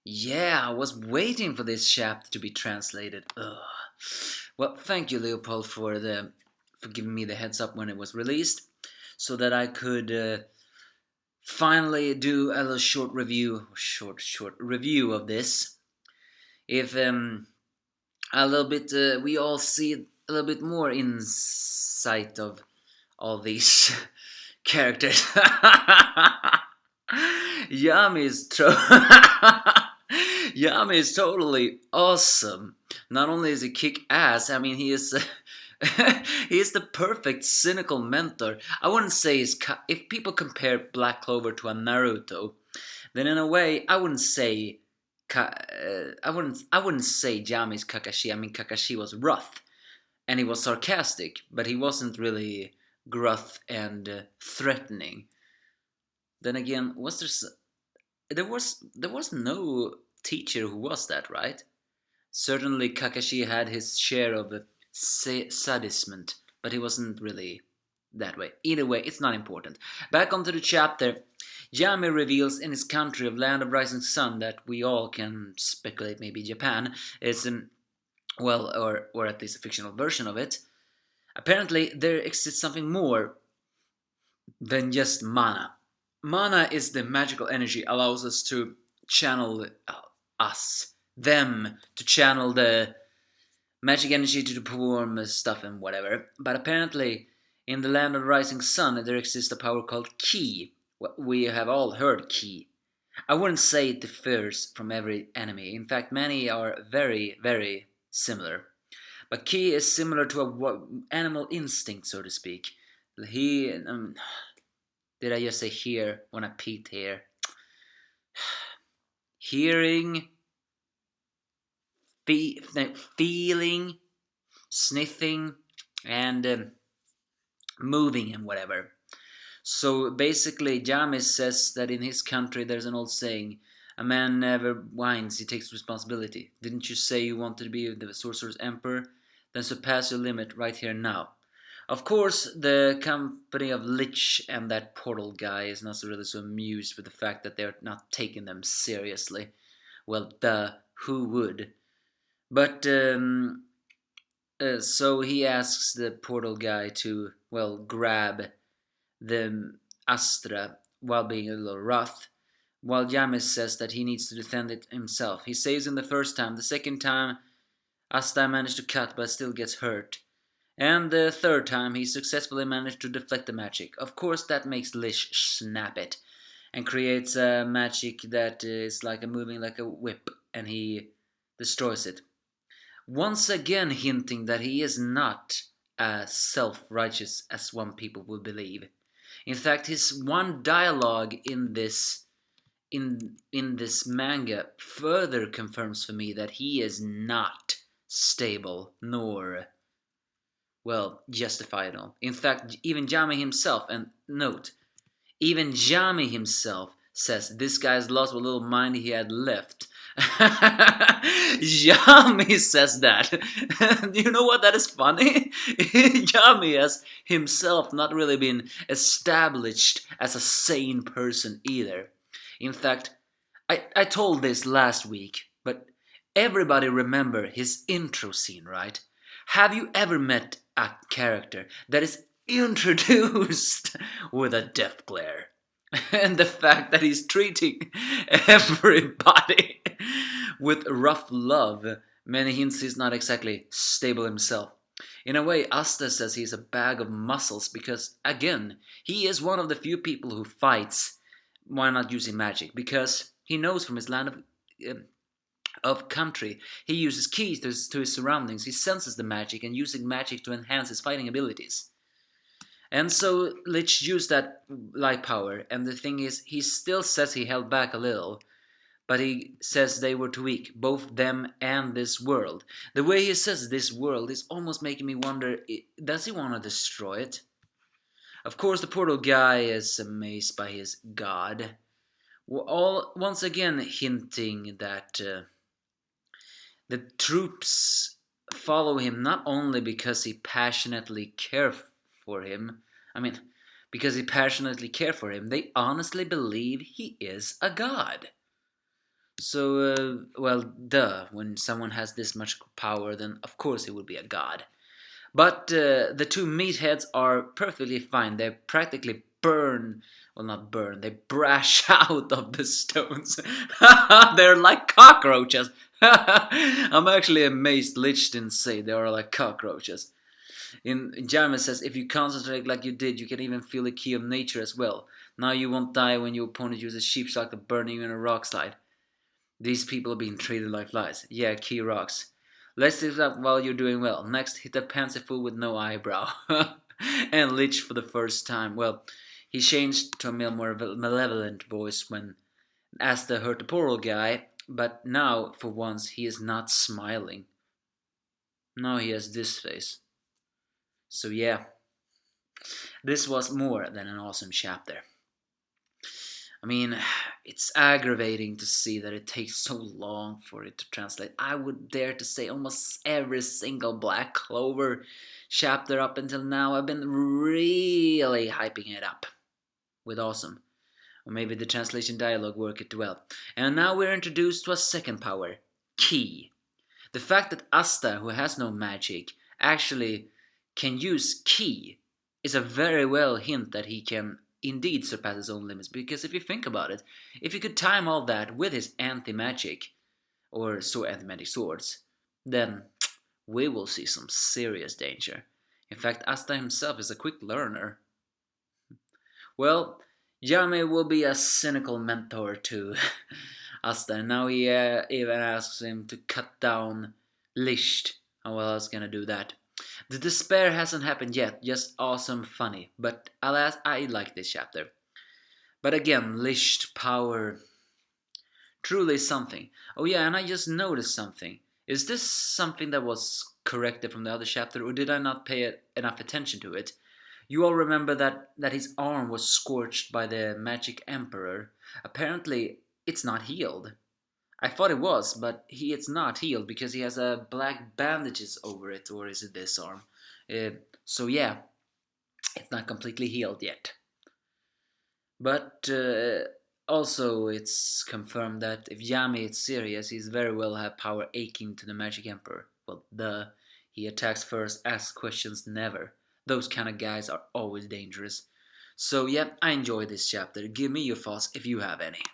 Yeah, I was waiting for this chapter to be translated. Ugh. Well, thank you, Leopold, for giving me the heads up when it was released, so that I could finally do a little short review of this. If a little bit, we all see a little bit more insight of all these characters. Yami is Yami is totally awesome. Not only is he kick ass, I mean he is he is the perfect cynical mentor. I wouldn't say if people compare Black Clover to a Naruto, then in a way I wouldn't say I wouldn't say Yami's Kakashi. I mean Kakashi was rough and he was sarcastic, but he wasn't really gruff and threatening. Then again, there was no teacher who was that, right? Certainly Kakashi had his share of sadism, but he wasn't really that way. Either way, it's not important. Back onto the chapter. Yami reveals in his country of Land of Rising Sun that we all can speculate maybe Japan is well, or at least a fictional version of it. Apparently, there exists something more than just mana. Mana is the magical energy allows us to channel them to channel the magic energy to perform stuff and whatever. But apparently, in the land of rising sun, there exists a power called ki. We have all heard ki. I wouldn't say it differs from every enemy. In fact, many are very, very similar. But ki is similar to a animal instinct, so to speak. He did I just say hear when I peeked here? Hearing, feeling, sniffing, and moving and whatever. So basically, Jamis says that in his country there's an old saying: "A man never whines; he takes responsibility." Didn't you say you wanted to be the sorcerer's emperor? Then surpass your limit right here now. Of course, the company of Lich and that portal guy is not really so amused with the fact that they're not taking them seriously. Well, duh, who would? But so he asks the portal guy to, well, grab the Astra while being a little rough, while Yamis says that he needs to defend it himself. He saves him the first time. The second time, Asta managed to cut but still gets hurt. And the third time, he successfully managed to deflect the magic. Of course, that makes Lish snap it and creates a magic that is like moving like a whip, and he destroys it. Once again, hinting that he is not as self-righteous as some people would believe. In fact, his one dialogue in this manga further confirms for me that he is not stable nor, well, justifiable. In fact, even Yami himself, and note, even Yami himself says this guy's lost what little mind he had left. Yami says that. You know what? That is funny. Yami has himself not really been established as a sane person either. In fact, I told this last week, but everybody remember his intro scene, right? Have you ever met a character that is introduced with a death glare? And the fact that he's treating everybody with rough love, many hints he's not exactly stable himself. In a way, Asta says he's a bag of muscles because, again, he is one of the few people who fights while not using magic, because he knows from his land of country. He uses keys to his surroundings. He senses the magic and using magic to enhance his fighting abilities. And so Lich used that light power, and the thing is, he still says he held back a little, but he says they were too weak, both them and this world. The way he says this world is almost making me wonder, does he want to destroy it? Of course, the portal guy is amazed by his god, once again hinting that the troops follow him not only because he passionately care for him, I mean, because he passionately care for him, they honestly believe he is a god. Well, duh. When someone has this much power, then of course it would be a god. But the two meatheads are perfectly fine. They practically burn, well, not burn, they brash out of the stones. They're like cockroaches. I'm actually amazed Lich didn't say they are like cockroaches. In Jarman says, if you concentrate like you did, you can even feel the key of nature as well. Now you won't die when your opponent uses sheep shock to burn you in a rock slide. These people are being treated like flies. Yeah, key rocks. Let's hit up while you're doing well. Next, hit a pansy fool with no eyebrow. And Lich for the first time. Well, he changed to a more malevolent voice when asked the hurt the poor guy, but now, for once, he is not smiling. Now he has this face. So yeah, this was more than an awesome chapter. I mean, it's aggravating to see that it takes so long for it to translate. I would dare to say almost every single Black Clover chapter up until now I've been really hyping it up with awesome. Or maybe the translation dialogue worked it well. And now we're introduced to a second power, Ki. The fact that Asta, who has no magic, actually can use Ki is a very well hint that he can indeed surpass his own limits. Because if you think about it, if he could time all that with his anti-magic, or anti-magic swords, then we will see some serious danger. In fact, Asta himself is a quick learner. Well, Yami will be a cynical mentor to Asta, and now he even asks him to cut down Lisht. How else gonna do that? The despair hasn't happened yet, just awesome funny. But alas, I like this chapter. But again, Lisht power truly something. Oh yeah, and I just noticed something. Is this something that was corrected from the other chapter, or did I not pay enough attention to it? You all remember that his arm was scorched by the magic emperor. Apparently, it's not healed. I thought it was, but it's not healed because he has black bandages over it, or is it this arm? Uh, so yeah, it's not completely healed yet. But also, it's confirmed that if Yami is serious, he's very well have power akin to the Magic Emperor. Well, he attacks first, asks questions never. Those kind of guys are always dangerous. So yeah, I enjoyed this chapter. Give me your thoughts if you have any.